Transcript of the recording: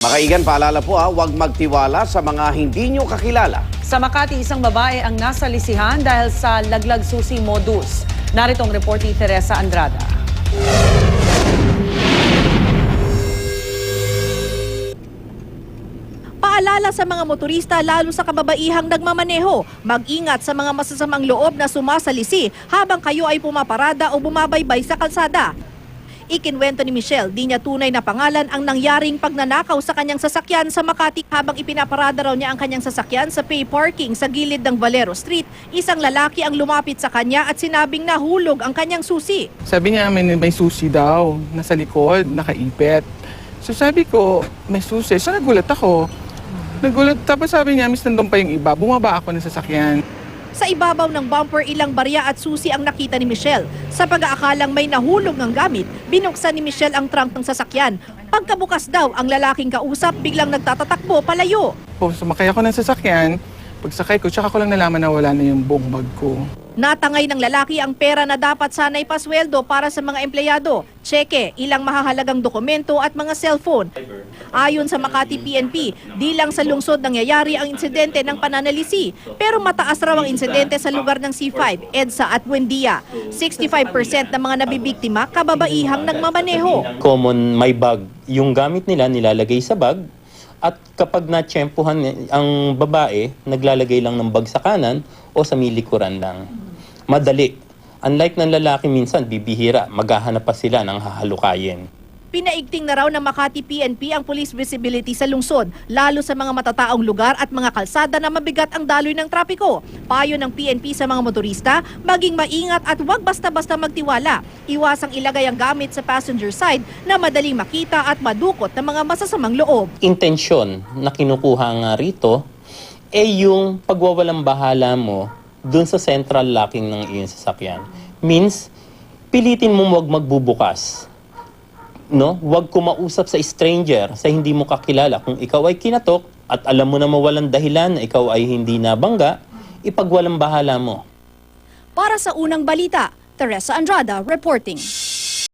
Makaigan, paalala po huwag magtiwala sa mga hindi nyo kakilala. Sa Makati, isang babae ang nasa lisihan dahil sa laglag susi modus. Narito ang report ni Teresa Andrada. Paalala sa mga motorista lalo sa kababaihang nagmamaneho, mag-ingat sa mga masasamang loob na sumasalisi habang kayo ay pumaparada o bumabaybay sa kalsada. Ikinwento ni Michelle, di niya tunay na pangalan ang nangyaring pagnanakaw sa kanyang sasakyan sa Makati habang ipinaparada raw niya ang kanyang sasakyan sa pay parking sa gilid ng Valero Street. Isang lalaki ang lumapit sa kanya at sinabing nahulog ang kanyang susi. Sabi niya may susi daw, nasa likod, nakaipit. So sabi ko, may susi. So nagulat ako. Tapos sabi niya, miss nandun pa yung iba. Bumaba ako ng sasakyan. Sa ibabaw ng bumper, ilang barya at susi ang nakita ni Michelle. Sa pag-aakalang may nahulog ng gamit, binuksan ni Michelle ang trunk ng sasakyan. Pagkabukas daw, ang lalaking kausap biglang nagtatatakbo palayo. Sumakay ako ng sasakyan. Pagsakay ko, tsaka ko lang nalaman na wala na yung buong bag ko. Natangay ng lalaki ang pera na dapat sana'y pasweldo para sa mga empleyado, tseke, ilang mahahalagang dokumento at mga cellphone. Ayon sa Makati PNP, di lang sa lungsod nangyayari ang insidente ng pananalisi, pero mataas raw ang insidente sa lugar ng C5, EDSA at Buendia. 65% ng mga nabibiktima kababaihang nagmamaneho. Common may bag, yung gamit nila nilalagay sa bag. At kapag natsyempohan ang babae, naglalagay lang ng bag sa kanan o sa milikuran lang. Madali. Unlike ng lalaki minsan, bibihira, maghahanap pa sila ng hahalukayin. Pinaigting na raw ng Makati PNP ang police visibility sa lungsod, lalo sa mga matataong lugar at mga kalsada na mabigat ang daloy ng trapiko. Payo ng PNP sa mga motorista, maging maingat at huwag basta-basta magtiwala. Iwasang ilagay ang gamit sa passenger side na madaling makita at madukot ng mga masasamang loob. Intensyon na kinukuha nga rito ay yung pagwawalang bahala mo dun sa central locking ng iyong sasakyan. Means, pilitin mo wag magbubukas. No? Huwag kumausap sa stranger, sa hindi mo kakilala. Kung ikaw ay kinatok at alam mo na mawalang dahilan na ikaw ay hindi nabangga, ipagwalang bahala mo. Para sa unang balita, Teresa Andrada reporting.